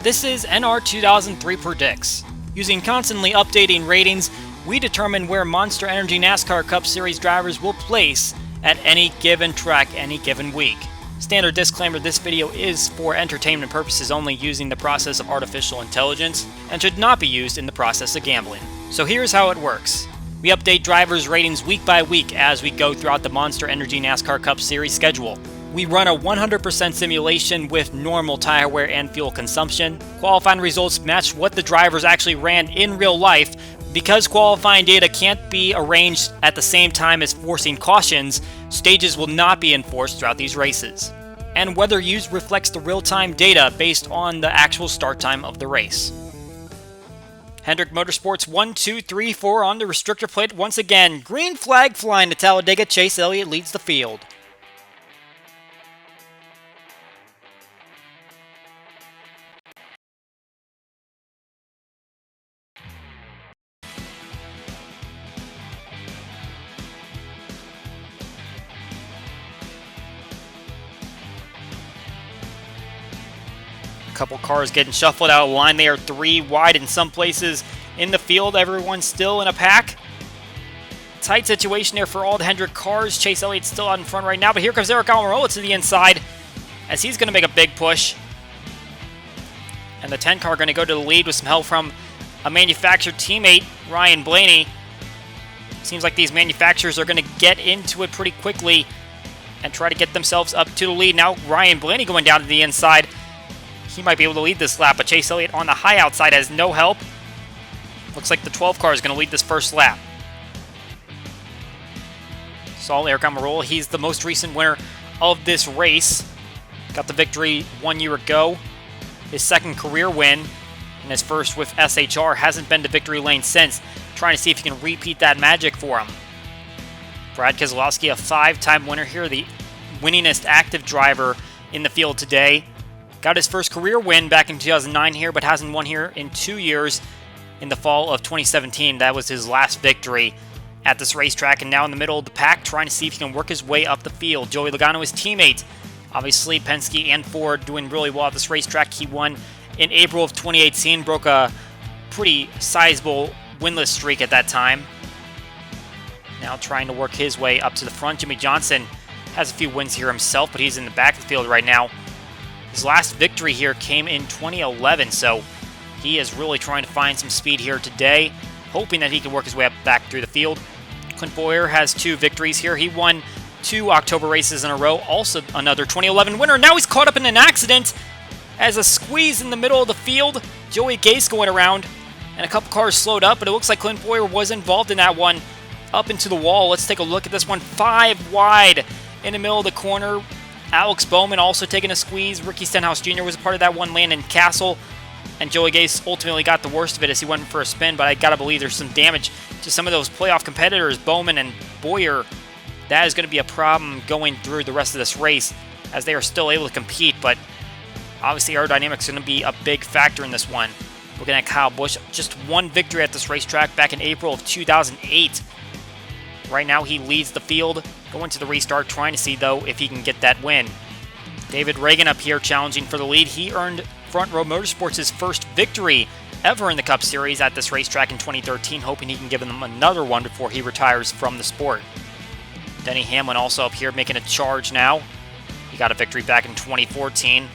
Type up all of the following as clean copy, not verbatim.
This is NR2003 Predicts. Using constantly updating ratings, we determine where Monster Energy NASCAR Cup Series drivers will place at any given track any given week. Standard disclaimer, this video is for entertainment purposes only, using the process of artificial intelligence, and should not be used in the process of gambling. So here's how it works. We update drivers' ratings week by week as we go throughout the Monster Energy NASCAR Cup Series schedule. We run a 100% simulation with normal tire wear and fuel consumption. Qualifying results match what the drivers actually ran in real life. Because qualifying data can't be arranged at the same time as forcing cautions, stages will not be enforced throughout these races. And weather used reflects the real-time data based on the actual start time of the race. Hendrick Motorsports 1, 2, 3, 4 on the restrictor plate once again. Green flag flying to Talladega. Chase Elliott leads the field. Couple cars getting shuffled out of line. They are 3 wide in some places in the field. Everyone's still in a pack. Tight situation there for all the Hendrick cars. Chase Elliott's still out in front right now, but here comes Aric Almirola to the inside as he's going to make a big push. And the 10 car going to go to the lead with some help from a manufactured teammate, Ryan Blaney. Seems like these manufacturers are going to get into it pretty quickly and try to get themselves up to the lead. Now Ryan Blaney going down to the inside. He might be able to lead this lap, but Chase Elliott on the high outside has no help. Looks like the 12 car is going to lead this first lap. Saw Aric Almirola. He's the most recent winner of this race. Got the victory 1 year ago. His second career win, and his first with SHR. Hasn't been to victory lane since. Trying to see if he can repeat that magic for him. Brad Keselowski, a 5-time winner here, the winningest active driver in the field today. Got his first career win back in 2009 here, but hasn't won here in 2 years. In the fall of 2017, that was his last victory at this racetrack, and now in the middle of the pack, trying to see if he can work his way up the field. Joey Logano, his teammate, obviously Penske and Ford doing really well at this racetrack. He won in April of 2018, broke a pretty sizable winless streak at that time. Now trying to work his way up to the front. Jimmie Johnson has a few wins here himself, but he's in the back of the field right now. His last victory here came in 2011, so he is really trying to find some speed here today, hoping that he can work his way up back through the field. Clint Bowyer has 2 victories here. He won 2 October races in a row, also another 2011 winner. Now he's caught up in an accident as a squeeze in the middle of the field. Joey Gase going around, and a couple cars slowed up, but it looks like Clint Bowyer was involved in that one. Up into the wall. Let's take a look at this one. 5 wide in the middle of the corner. Alex Bowman also taking a squeeze. Ricky Stenhouse Jr. was a part of that one. Landon Castle. And Joey Gase ultimately got the worst of it as he went for a spin, but I gotta believe there's some damage to some of those playoff competitors, Bowman and Bowyer. That is going to be a problem going through the rest of this race as they are still able to compete, but obviously aerodynamics is going to be a big factor in this one. Looking at Kyle Busch, just 1 victory at this racetrack back in April of 2008. Right now he leads the field, going to the restart, trying to see though if he can get that win. David Reagan up here challenging for the lead. He earned Front Row Motorsports' first victory ever in the Cup Series at this racetrack in 2013, hoping he can give them another one before he retires from the sport. Denny Hamlin also up here making a charge now. He got a victory back in 2014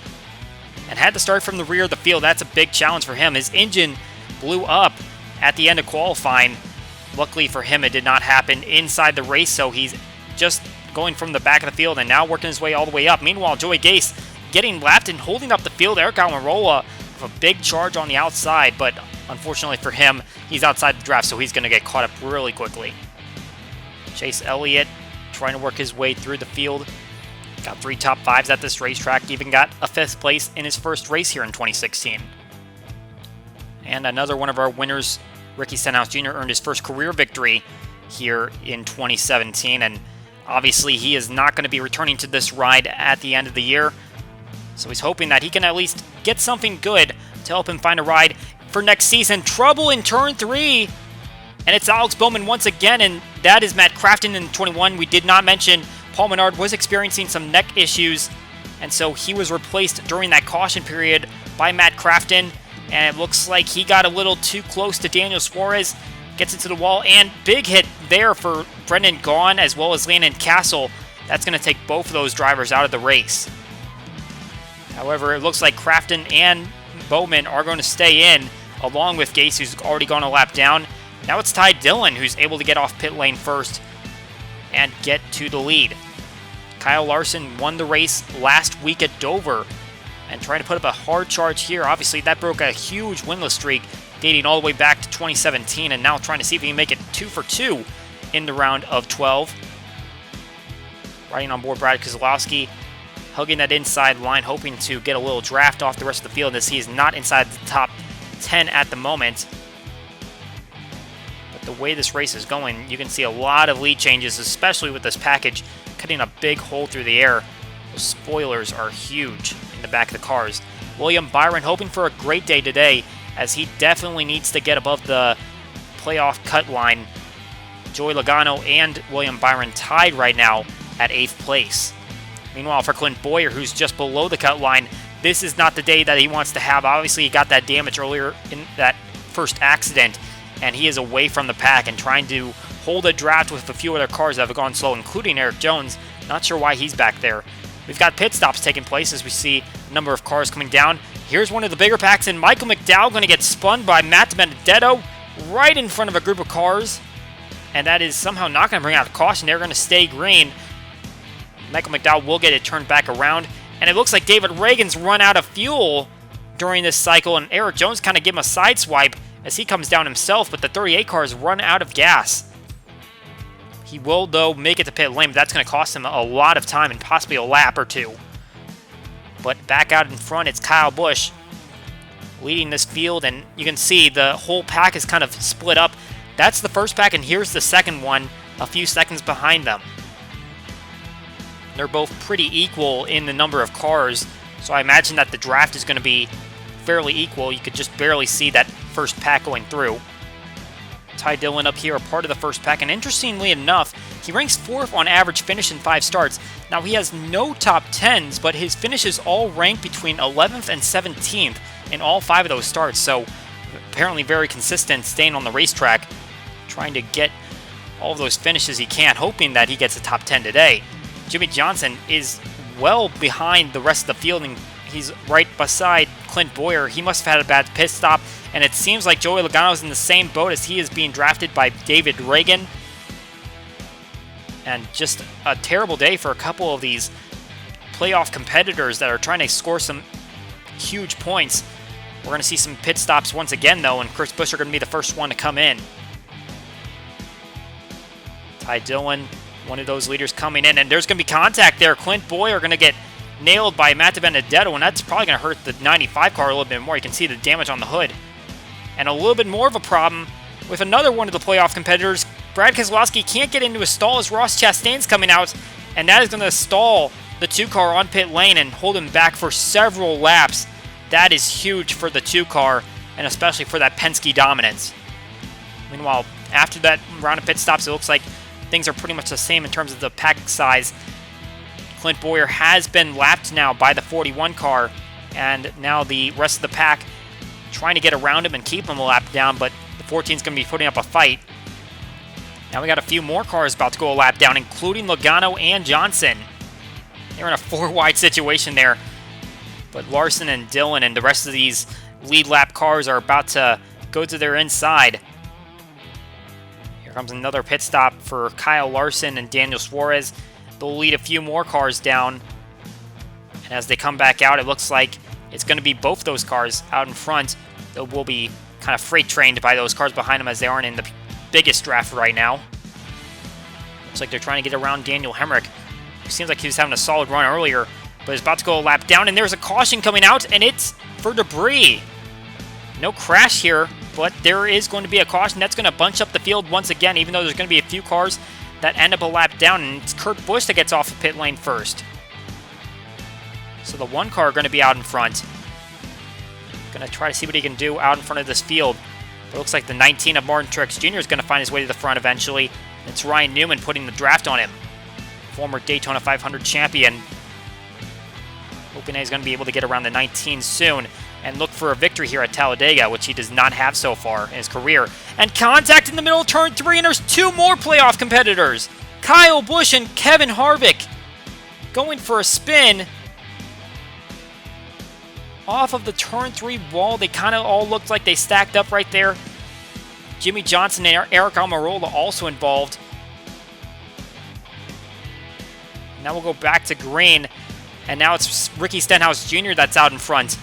and had to start from the rear of the field. That's a big challenge for him. His engine blew up at the end of qualifying. Luckily for him, it did not happen inside the race, so he's just going from the back of the field and now working his way all the way up. Meanwhile, Joey Gase getting lapped and holding up the field. Aric Almirola with a big charge on the outside, but unfortunately for him, he's outside the draft, so he's going to get caught up really quickly. Chase Elliott trying to work his way through the field. Got 3 top 5s at this racetrack, even got a 5th place in his first race here in 2016. And another one of our winners, Ricky Stenhouse Jr., earned his first career victory here in 2017, and obviously he is not going to be returning to this ride at the end of the year, so he's hoping that he can at least get something good to help him find a ride for next season. Trouble in turn 3, and it's Alex Bowman once again, and that is Matt Crafton in 21. We did not mention Paul Menard was experiencing some neck issues, and so he was replaced during that caution period by Matt Crafton, and it looks like he got a little too close to Daniel Suarez. Gets into the wall, and big hit there for Brendan Gaughan as well as Landon Castle. That's going to take both of those drivers out of the race. However, it looks like Crafton and Bowman are going to stay in, along with Gase, who's already gone a lap down. Now it's Ty Dillon, who's able to get off pit lane first and get to the lead. Kyle Larson won the race last week at Dover and trying to put up a hard charge here. Obviously, that broke a huge winless streak dating all the way back to 2017, and now trying to see if he can make it 2 for 2 in the round of 12. Riding on board Brad Keselowski, hugging that inside line, hoping to get a little draft off the rest of the field as he is not inside the top 10 at the moment. But the way this race is going, you can see a lot of lead changes, especially with this package cutting a big hole through the air. Those spoilers are huge in the back of the cars. William Byron hoping for a great day today, as he definitely needs to get above the playoff cut line. Joey Logano and William Byron tied right now at 8th place. Meanwhile, for Clint Boyer, who's just below the cut line, this is not the day that he wants to have. Obviously, he got that damage earlier in that first accident, and he is away from the pack and trying to hold a draft with a few other cars that have gone slow, including Eric Jones. Not sure why he's back there. We've got pit stops taking place as we see a number of cars coming down. Here's one of the bigger packs, and Michael McDowell going to get spun by Matt Benedetto right in front of a group of cars. And that is somehow not going to bring out a caution. They're going to stay green. Michael McDowell will get it turned back around. And it looks like David Reagan's run out of fuel during this cycle, and Eric Jones kind of give him a side swipe as he comes down himself, but the 38 cars run out of gas. He will, though, make it to pit lane, but that's going to cost him a lot of time and possibly a lap or two. But back out in front, it's Kyle Busch leading this field, and you can see the whole pack is kind of split up. That's the first pack, and here's the second one, a few seconds behind them. They're both pretty equal in the number of cars, so I imagine that the draft is going to be fairly equal. You could just barely see that first pack going through. Ty Dillon up here, a part of the first pack, and interestingly enough, he ranks 4th on average finish in 5 starts. Now, he has no top 10s, but his finishes all rank between 11th and 17th in all 5 of those starts, so apparently very consistent, staying on the racetrack, trying to get all of those finishes he can, hoping that he gets a top 10 today. Jimmy Johnson is well behind the rest of the field, and he's right beside Clint Boyer. He must have had a bad pit stop, and it seems like Joey Logano is in the same boat as he is being drafted by David Reagan. And just a terrible day for a couple of these playoff competitors that are trying to score some huge points. We're going to see some pit stops once again, though, and Chris Buescher going to be the first one to come in. Ty Dillon, one of those leaders coming in, and there's going to be contact there. Clint Boyer going to get nailed by Matt Benedetto, and that's probably going to hurt the 95 car a little bit more. You can see the damage on the hood. And a little bit more of a problem with another one of the playoff competitors. Brad Keselowski can't get into a stall as Ross Chastain's coming out, and that is going to stall the 2 car on pit lane and hold him back for several laps. That is huge for the 2 car, and especially for that Penske dominance. Meanwhile, after that round of pit stops, it looks like things are pretty much the same in terms of the pack size. Clint Boyer has been lapped now by the 41 car, and now the rest of the pack trying to get around him and keep him a lap down, but the 14 is going to be putting up a fight. Now we got a few more cars about to go a lap down, including Logano and Johnson. They're in a 4-wide situation there, but Larson and Dillon and the rest of these lead lap cars are about to go to their inside. Here comes another pit stop for Kyle Larson and Daniel Suarez. They'll lead a few more cars down, and as they come back out, it looks like it's going to be both those cars out in front that will be kind of freight trained by those cars behind them, as they aren't in the biggest draft right now. Looks like they're trying to get around Daniel Hemrick, who seems like he was having a solid run earlier, but is about to go a lap down, and there's a caution coming out, and it's for debris. No crash here, but there is going to be a caution. That's going to bunch up the field once again, even though there's going to be a few cars that end up a lap down, and it's Kurt Busch that gets off the pit lane first. So the 1 car going to be out in front. Going to try to see what he can do out in front of this field. But it looks like the 19 of Martin Truex Jr. is going to find his way to the front eventually. It's Ryan Newman putting the draft on him. Former Daytona 500 champion. Hoping he's going to be able to get around the 19 soon. and look for a victory here at Talladega, which he does not have so far in his career. And contact in the middle of turn 3, and there's two more playoff competitors. Kyle Busch and Kevin Harvick going for a spin off of the turn 3 wall. They kind of all looked like they stacked up right there. Jimmy Johnson and Eric Almirola also involved. Now we'll go back to green, and now it's Ricky Stenhouse Jr. that's out in front.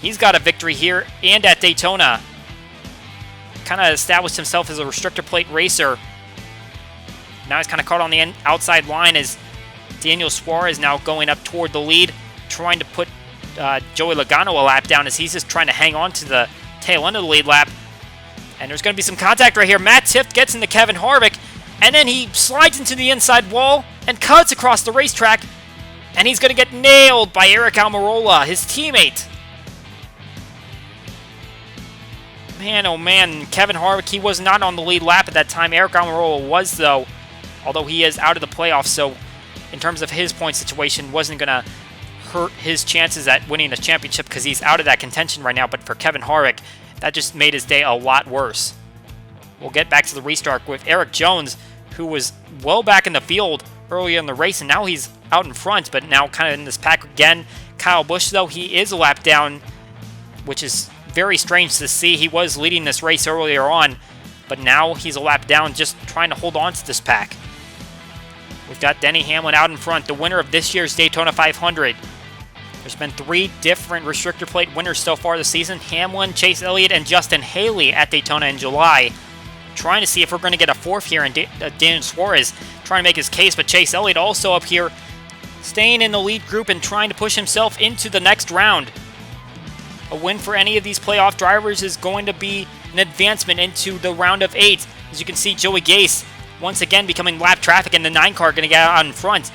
He's got a victory here and at Daytona. Kind of established himself as a restrictor plate racer. Now he's kind of caught on the outside line as Daniel Suarez now going up toward the lead, trying to put Joey Logano a lap down as he's just trying to hang on to the tail end of the lead lap. And there's going to be some contact right here. Matt Tifft gets into Kevin Harvick, and then he slides into the inside wall and cuts across the racetrack, and he's going to get nailed by Eric Almirola, his teammate. Man, oh man, Kevin Harvick, he was not on the lead lap at that time. Eric Almirola was, though, although he is out of the playoffs, so in terms of his point situation, wasn't going to hurt his chances at winning the championship because he's out of that contention right now. But for Kevin Harvick, that just made his day a lot worse. We'll get back to the restart with Eric Jones, who was well back in the field early in the race, and now he's out in front, but now kind of in this pack again. Kyle Busch, though, he is a lap down, which is very strange to see. He was leading this race earlier on, but now he's a lap down, just trying to hold on to this pack. We've got Denny Hamlin out in front, the winner of this year's Daytona 500. There's been 3 different restrictor plate winners so far this season. Hamlin, Chase Elliott, and Justin Haley at Daytona in July. Trying to see if we're going to get a 4th here, and Daniel Suarez trying to make his case, but Chase Elliott also up here, staying in the lead group and trying to push himself into the next round. A win for any of these playoff drivers is going to be an advancement into the round of 8. As you can see, Joey Gase once again becoming lap traffic, and the 9 car going to get out in front.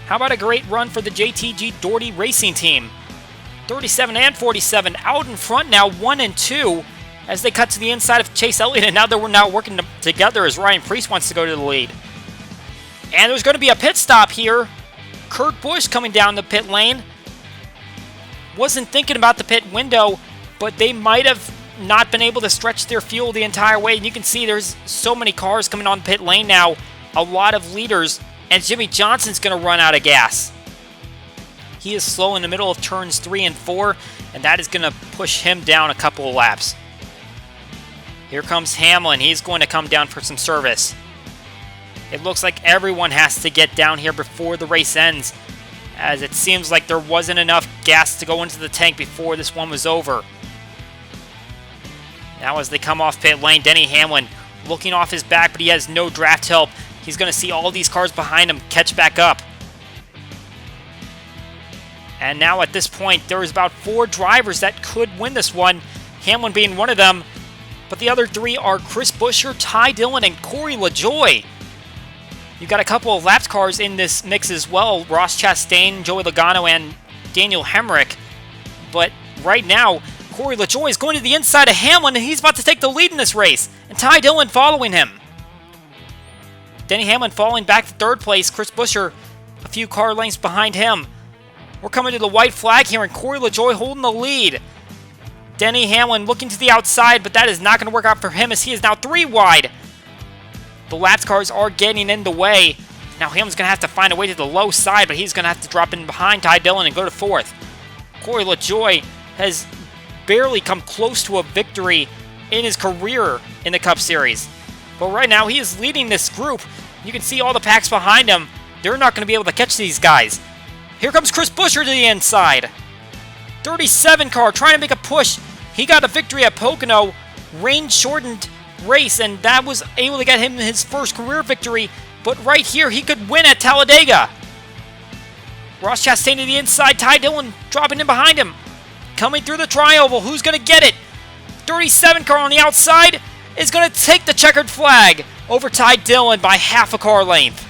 How about a great run for the JTG Doherty Racing Team? 37 and 47 out in front now, 1 and 2, as they cut to the inside of Chase Elliott, and now they're now working together as Ryan Preece wants to go to the lead. And there's going to be a pit stop here. Kurt Busch coming down the pit lane. Wasn't thinking about the pit window, but they might have not been able to stretch their fuel the entire way. And you can see there's so many cars coming on pit lane now, a lot of leaders, and Jimmy Johnson's going to run out of gas. He is slow in the middle of turns 3 and 4, and that is going to push him down a couple of laps. Here comes Hamlin. He's going to come down for some service. It looks like everyone has to get down here before the race ends, as it seems like there wasn't enough gas to go into the tank before this one was over. Now as they come off pit lane, Denny Hamlin looking off his back, but he has no draft help. He's going to see all these cars behind him catch back up. And now at this point, there is about 4 drivers that could win this one, Hamlin being one of them. But the other 3 are Chris Buescher, Ty Dillon, and Corey LaJoie. You've got a couple of laps cars in this mix as well, Ross Chastain, Joey Logano, and Daniel Hemrick. But right now, Corey LaJoie is going to the inside of Hamlin, and he's about to take the lead in this race. And Ty Dillon following him. Denny Hamlin falling back to 3rd place. Chris Buescher a few car lengths behind him. We're coming to the white flag here, and Corey LaJoie holding the lead. Denny Hamlin looking to the outside, but that is not going to work out for him as he is now 3 wide. The laps cars are getting in the way. Now Hamlin's going to have to find a way to the low side, but he's going to have to drop in behind Ty Dillon and go to 4th. Corey LaJoie has barely come close to a victory in his career in the Cup Series. But right now, he is leading this group. You can see all the packs behind him. They're not going to be able to catch these guys. Here comes Chris Buescher to the inside. 37 car trying to make a push. He got a victory at Pocono. Rain-shortened race, and that was able to get him his first career victory. But right here, he could win at Talladega. Ross Chastain to the inside. Ty Dillon dropping in behind him. Coming through the tri-oval. Who's going to get it? 37 car on the outside is going to take the checkered flag over Ty Dillon by half a car length.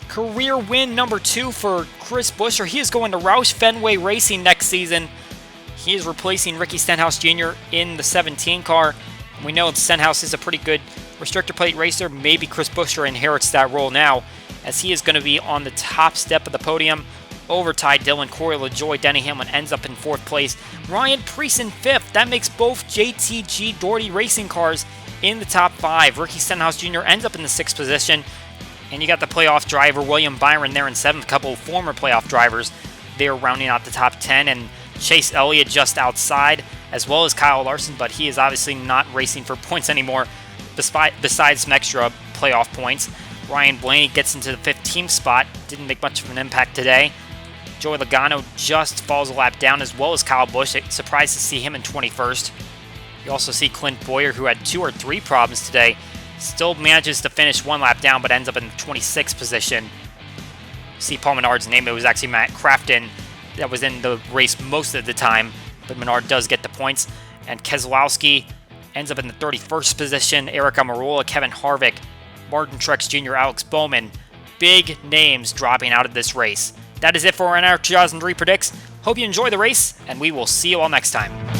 Career win number 2 for Chris Buescher. He is going to Roush Fenway Racing next season. He is replacing Ricky Stenhouse Jr. in the 17 car. We know Stenhouse is a pretty good restrictor plate racer. Maybe Chris Buescher inherits that role now, as he is going to be on the top step of the podium. over Ty Dillon. Corey LaJoie, Denny Hamlin ends up in 4th place. Ryan Preece in 5th. That makes both JTG Doherty racing cars in the top 5. Ricky Stenhouse Jr. ends up in the 6th position. And you got the playoff driver, William Byron, there in 7th. A couple of former playoff drivers there rounding out the top 10. And Chase Elliott just outside, as well as Kyle Larson, but he is obviously not racing for points anymore, besides some extra playoff points. Ryan Blaney gets into the 15th spot. Didn't make much of an impact today. Joey Logano just falls a lap down, as well as Kyle Busch. Surprised to see him in 21st. You also see Clint Boyer, who had 2 or 3 problems today, still manages to finish 1 lap down, but ends up in the 26th position. See Paul Menard's name. It was actually Matt Crafton that was in the race most of the time, but Menard does get the points. And Keselowski ends up in the 31st position. Eric Almirola, Kevin Harvick, Martin Truex Jr., Alex Bowman. Big names dropping out of this race. That is it for our NR 2003 Predicts. Hope you enjoy the race, and we will see you all next time.